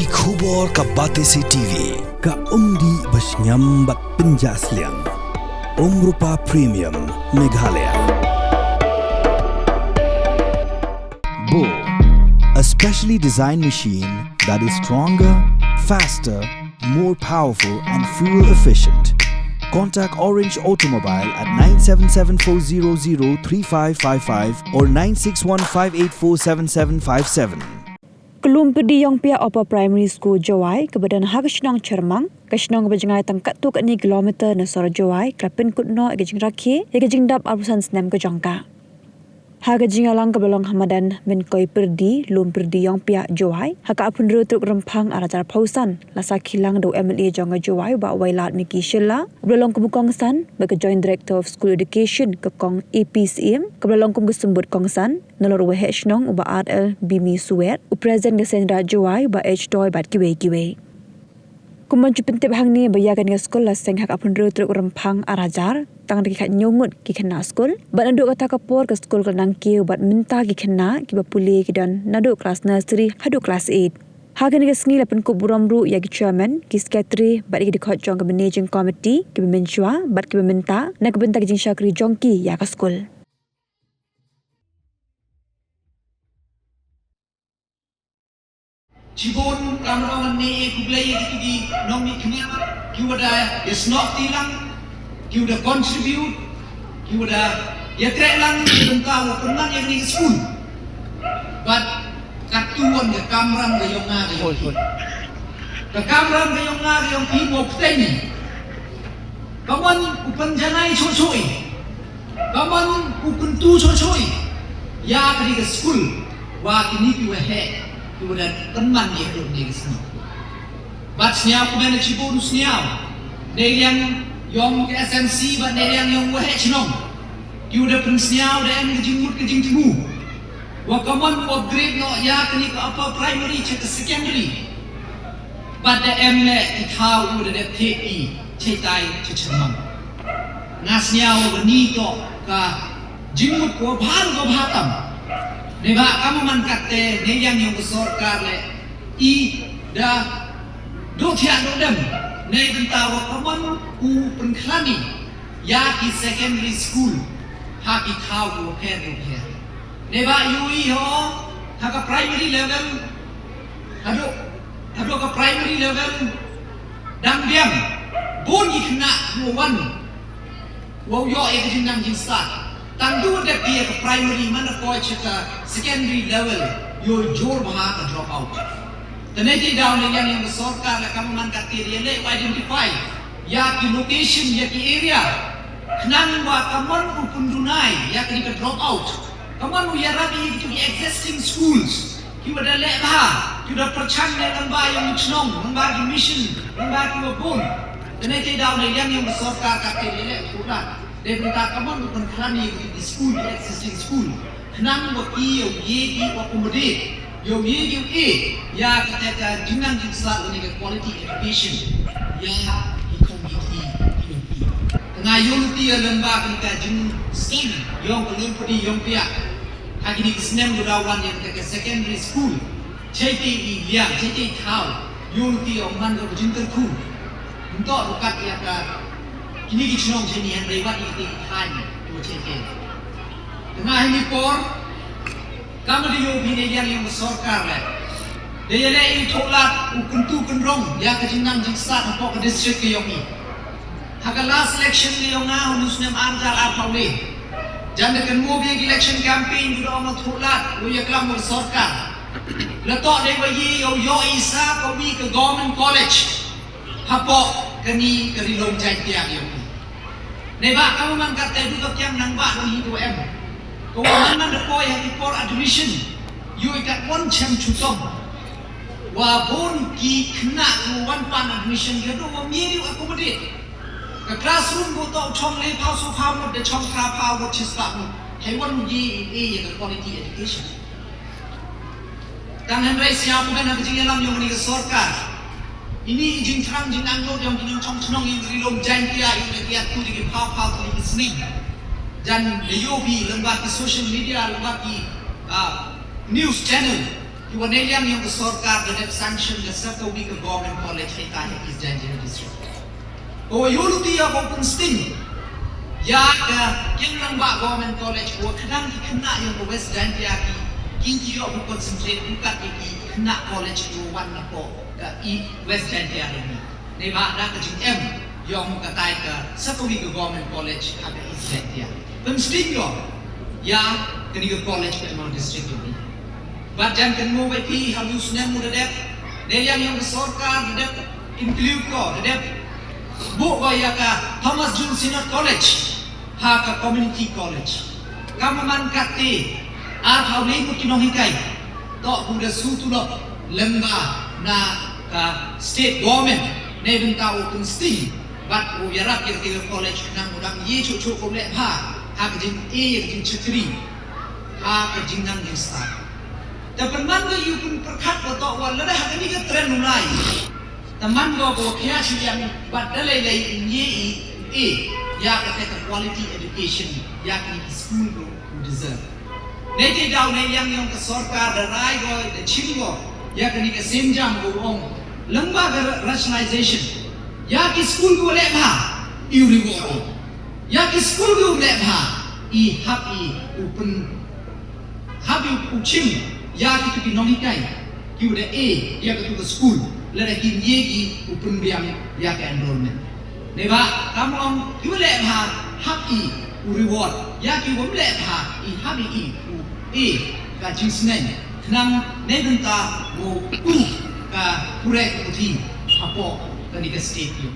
Ki khubor ka Batesi TV. Ka umdi basnyam bak penjasliang. Rupa Premium Meghalaya. Bo, a specially designed machine that is stronger, faster, more powerful and fuel efficient. Contact Orange Automobile at 977-400-3555 or 9615847757. Kelum pedi yang pihak Upper Primary School Jawai kebadan Hagashnong Cermang, Kashnong berjengai tangkat tu kat ni kilometer nasara Jawai, kelapin kutno agajing rakhi, agajing dap arusan senam ke jangka. Hagajing alang kebalong Hamadan menkoi perdi, lum perdi yang pihak Jawai, haka apun rutuk rempang arajar pausan, lasa kilang do MLA Jangga Jawai ba wailat Miki Shilla, kebalong kemukongsan, bagi Joint Director of School Education ke Kong APCM, kebalong kumgusumbut kongsan, nalor wehek nong uba RL Bimi Suet, upresent ke Senra Jawai ba H-Doi bat kiwe-kiwe. Kumancu pentip hang ni bayakan ke sekolah seng hak apun rutuk rempang arajar, tang dekat nyungut ki kena skul, bat naduk kata kapor ke skul ke nangki bat minta ki kena ki bapuli ki dan naduk kelas nursery haduk kelas 8. Hagan ke sengi lapan ku buramru ya ki chairman ki secretary bat ki dikot jong ke managing committee ki memenchua bat ki meminta nak bentak jing syakri jongki ya ke skul. Cibon kameraman ni kublai itu di nomi kena kiwada is not tilang kiwada contribute kiwada ya trelang tentang penang yang di school but katuan ke kameram ke yang ngari ke kameram ke yang ngari yang ibu petani kawan upanjanai choi kawan upentu choi ya ke school wa kini kiwahe kemudian teman dia belum di sini. Bat senyap kemudian cibun senyap. Dari yang ke SMC, bat dari yang wahai cenong. Kemudian pun senyap dan kejimut kejimtimu. Wakaman upgrade no ya kini ke apa primary cek secondary. Bat da emle itau udah da TE cetai cecenong. Ngasnyau benito ka jimut ko baru ko batam. Neba kamu man kate ne yang besorkar le I da do tiang do dem ne bentawa kaman u penklani ya ki secondary school ha ki thau ko pher do pher neba yui ho ha ka primary level hado ka primary level dang diam bon yi khna no wan wo yo e ka jing nang jing start tang dua dek dia ke primary mana kau cakap secondary level yo jor bahasa drop out. Teneti down yang besorkar lah kamu mangkat dia le identify ya ki location ya ki area kenang wa kamu pun dunai ya ki drop out. Kamu ya rabi itu existing schools ki wada le bah ki dah percang le lamba yang chnong lamba ki mission lamba ki wabun. Teneti down yang besorkar kat dia le surat. Dia minta kamu bukan kerana di school, di existing school. Kenang buat I, Y, accommodate. Y, A. Ya kata jenang jinsat dengan quality education. Ya community. Tengah unity lembah kita jen STEM. Yang belum pedi yang pihak. Hari ini kesenam berawan yang kata secondary school. Citi liang, citi tahu. Unity yang mana berjinterku. Untuk rukat yang kini kita nak jadi yang lewat itu kan dua cerita. Tengah ini por, kamu dia pilih yang besorkar le. Dia le ini tolak ukuntu kendrong ya kejinang jingsat apa ke district ke yomi. Haka last election le yang ngah nusnem anjar apa le. Jangan dengan mobil election campaign juga orang tolak, lu ya kelam besorkar. Letak dia bagi yo isa kopi ke government college. Apa kini kerilong jatiang yomi. Neba kamu man kata duduk yang nambah di hidup em. Kau man depoy yang import admission. You ikat one cem cutong. Wabon ki kena one pan admission dia tu memilih accommodate. Ke classroom kau tahu chong le pau so pau mut de chong ka pau mut chispa mut. Hewan ye yang quality education. Dan henry siapa kan nak jengelam yang ni sorkar. Ini jing terang jing anggot yang kini cong-cong yang gerilong jantia yang dia tu di pau-pau tu di sini. Dan yobi lembah di social media lembah di news channel Iwan Eliang yang kesorkar dan sanction ke serta wika government college kita hekis janji district. Oh yuluti ya open sting. Ya ke yang nambah government college ko kadang kena yang ke West Janji aki kinki yo ko concentrate bukan iki kena college ko wan na ko ke West Janji ini. Neba da ke M yang katai ke serta wika government college ada East Janji. Pemsting yo ya ke college ke Mount District ini. Badan kan mau bagi halus nem muda dep, yang kesorkar dep include ko dep, bu gaya ka Thomas June Senior College, ha ka Community College, kamaman kate, hau lei ko kinohikai, to buda sutulo lemba na ka state government, ne benta open sting, bat bu yarak kira college nang udang ye cucu ko lep ha ka jing jing cetri, ha ka jing nang jing start. Tapi mana you pun perkat atau walau dah hari ni ke trend mulai. Teman gua kaya sih yang badalai ini ya kata quality education ya kini school go deserve. Nanti jauh ni yang kesorkar darai gua the chingo ya kini ke senjam go ong lembaga rationalization ya ki school go lemha you reward ya ki school go lemha happy open happy uchim. Ya kita pinongikai, kita A, ya kita ke school, lalu kita yegi open biang ya ke enrollment. Neba, kamu orang kita lepha happy reward, ya kita lepha happy A ke jinsnen, kenang nebenta go ke kurek uti apa ke state itu.